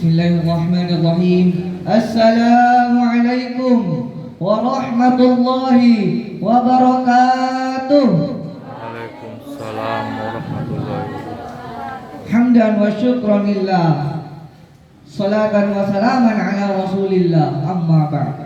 Bismillahirrahmanirrahim. Assalamualaikum warahmatullahi wabarakatuh. Waalaikumsalam warahmatullahi wabarakatuh. Hamdan wa syukran lillah, salatan wa salaman ala rasulillah, amma ba'd.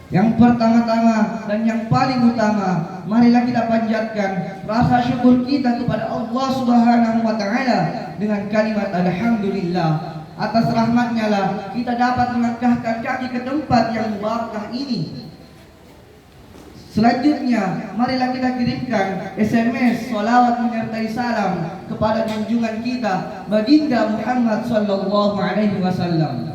Yang pertama-tama dan yang paling utama, marilah kita panjatkan rasa syukur kita kepada Allah Subhanahu wa taala dengan kalimat alhamdulillah. Atas rahmatnya lah kita dapat melangkahkan kaki ke tempat yang mubarakah ini. Selanjutnya, marilah kita kirimkan SMS salawat menyertai salam kepada junjungan kita Baginda Muhammad sallallahu alaihi wasallam.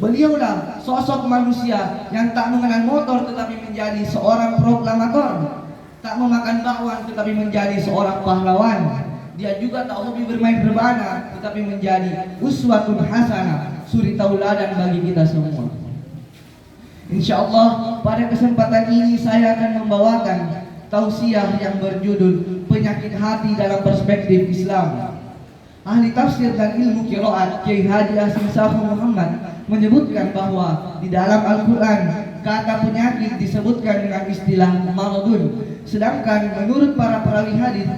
Beliaulah sosok manusia yang tak mengenal motor tetapi menjadi seorang proklamator, tak memakan bakwan tetapi menjadi seorang pahlawan. Dia juga tak hobi bermain rebana tetapi menjadi uswatun hasanah, suri tauladan bagi kita semua. InsyaAllah pada kesempatan ini saya akan membawakan tausiah yang berjudul Penyakit Hati dalam Perspektif Islam. Ahli tafsir dan ilmu qiraat Kiai Haji Hasim Sahu Muhammad menyebutkan bahwa di dalam Al-Quran kata penyakit disebutkan dengan istilah maradun, sedangkan menurut para perawi hadis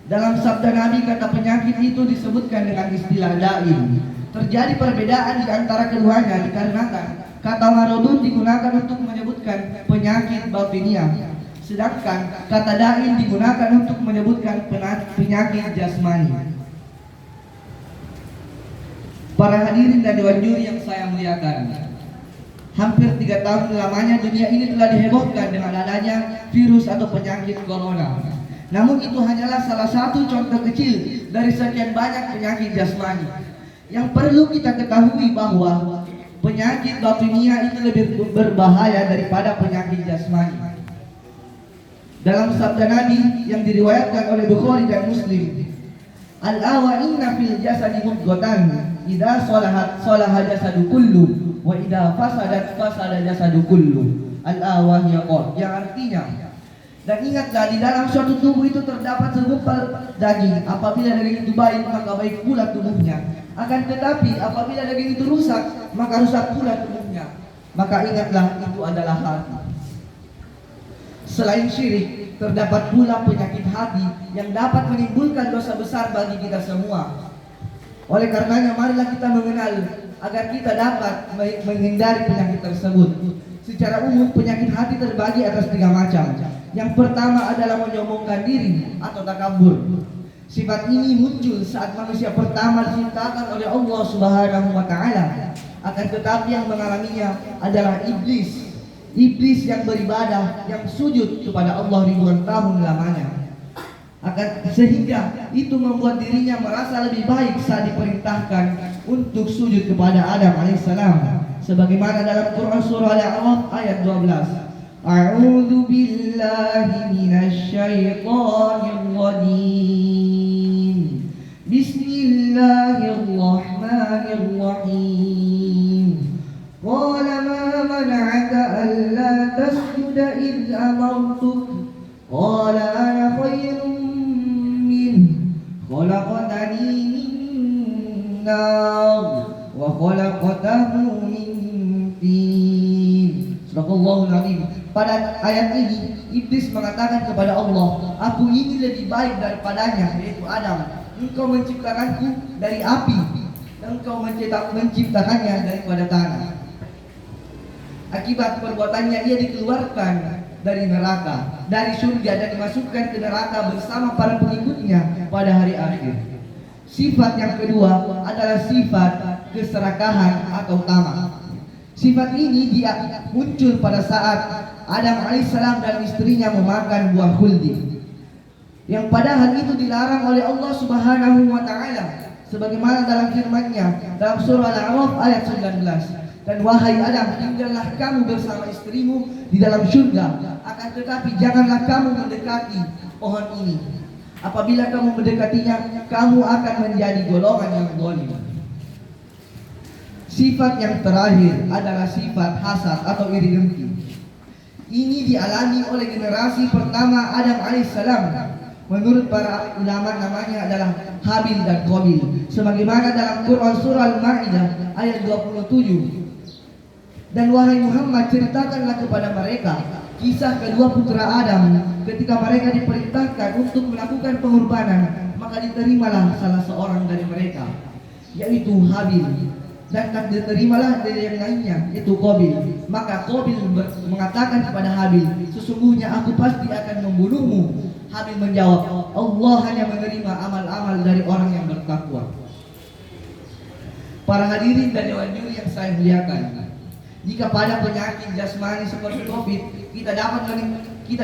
dalam sabda Nabi kata penyakit itu disebutkan dengan istilah da'in. Terjadi perbedaan di antara keduanya dikarenakan kata maradun digunakan untuk menyebutkan penyakit batiniah, sedangkan kata da'in digunakan untuk menyebutkan penyakit jasmani. Para hadirin dan dewan juri yang saya muliakan, hampir 3 tahun lamanya dunia ini telah dihebohkan dengan adanya virus atau penyakit corona. Namun itu hanyalah salah satu contoh kecil dari sekian banyak penyakit jasmani. Yang perlu kita ketahui bahwa penyakit batiniah itu lebih berbahaya daripada penyakit jasmani. Dalam sabda Nabi yang diriwayatkan oleh Bukhari dan Muslim, al-awa inna fil jasadi mudghatan idza salahat salaha jasadu kullu wa idza fasadat fasada jasadu kullu. Al-awa yang artinya, dan ingatlah di dalam suatu tubuh itu terdapat segumpal daging. Apabila daging itu baik maka baik pula tubuhnya. Akan tetapi apabila daging itu rusak maka rusak pula tubuhnya. Maka ingatlah itu adalah hati. Selain syirik, terdapat pula penyakit hati yang dapat menimbulkan dosa besar bagi kita semua. Oleh karenanya marilah kita mengenal agar kita dapat menghindari penyakit tersebut. Secara umum penyakit hati terbagi atas 3 macam. Yang pertama adalah menyombongkan diri atau takabur. Sifat ini muncul saat manusia pertama diciptakan oleh Allah Subhanahu wa taala. Akan tetapi yang mengalaminya adalah iblis. Iblis yang beribadah, yang sujud kepada Allah ribuan tahun lamanya. Sehingga itu membuat dirinya merasa lebih baik saat diperintahkan untuk sujud kepada Adam alaihissalam. Sebagaimana dalam Quran surah Al-A'raf ayat 12. A'udzu billahi minasy syaithanir rajim. Bismillahirrahmanirrahim. Qala ma mana'aka alla tasjuda idh amartuk. Qala ana khairun khalaqtani min nar wa khalaqtahu min tin. Subhanallahul azim. Pada ayat ini iblis mengatakan kepada Allah, aku ini lebih baik daripadanya, yaitu Adam. Engkau menciptakanku dari api dan engkau menciptakannya daripada tanah. Akibat perbuatannya ia dikeluarkan dari neraka, dari surga, dan dimasukkan ke neraka bersama para pengikutnya pada hari akhir. Sifat yang kedua adalah sifat keserakahan atau tamak. Sifat ini dia muncul pada saat Adam alaihissalam dan istrinya memakan buah khuldi, yang padahal itu dilarang oleh Allah Subhanahu wa taala, sebagaimana dalam firman-Nya dalam surah Al-A'raf ayat 19. Dan wahai Adam, tinggallah kamu bersama istrimu di dalam surga, akan tetapi janganlah kamu mendekati pohon ini. Apabila kamu mendekatinya, kamu akan menjadi golongan yang zalim. Sifat yang terakhir adalah sifat hasad atau iri dengki. Ini dialami oleh generasi pertama Adam alaihissalam. Menurut para ulama namanya adalah Habil dan Qabil. Sebagaimana dalam Quran surah Al-Maidah ayat 27. Dan wahai Muhammad, ceritakanlah kepada mereka kisah kedua putra Adam ketika mereka diperintahkan untuk melakukan pengorbanan, maka diterimalah salah seorang dari mereka, yaitu Habil, dan diterimalah dari yang lainnya, yaitu Qabil. Maka Qabil mengatakan kepada Habil, sesungguhnya aku pasti akan membunuhmu. Habil menjawab, Allah hanya menerima amal-amal dari orang yang bertakwa. Para hadirin dan dewan juri yang saya muliakan, jika pada penyakit jasmani seperti COVID kita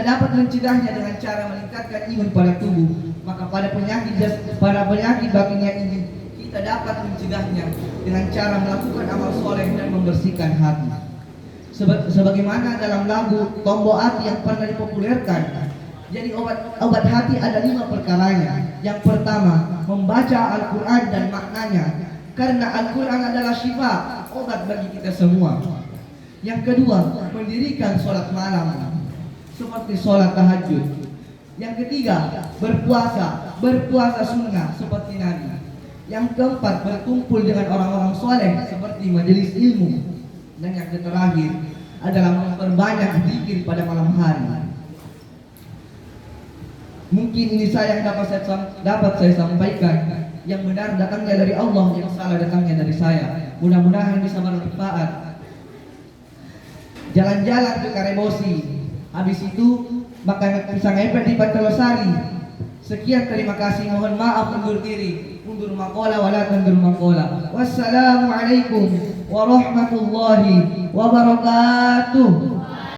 dapat mencegahnya dengan cara meningkatkan imun pada tubuh, maka pada penyakit batinnya ini kita dapat mencegahnya dengan cara melakukan amal soleh dan membersihkan hati. Sebagaimana dalam lagu Tombo Hati yang pernah dipopulerkan, jadi obat hati ada 5 perkaranya. Yang pertama, membaca Al-Quran dan maknanya, karena Al-Quran adalah syifa, obat bagi kita semua. Yang kedua, mendirikan sholat malam seperti sholat tahajud. Yang ketiga, berpuasa sunnah seperti Nabi. Yang keempat, berkumpul dengan orang-orang soleh seperti majelis ilmu. Dan yang terakhir adalah memperbanyak zikir pada malam hari. Mungkin ini yang dapat saya sampaikan. Yang benar datangnya dari Allah, yang salah datangnya dari saya. Mudah-mudahan bisa bermanfaat. Jalan-jalan ke Karebosi, habis itu makan pisang epet di Pantelosari. Sekian, terima kasih, mohon maaf undur diri. Undur makola wala tundur makola. Wassalamualaikum warahmatullahi wabarakatuh.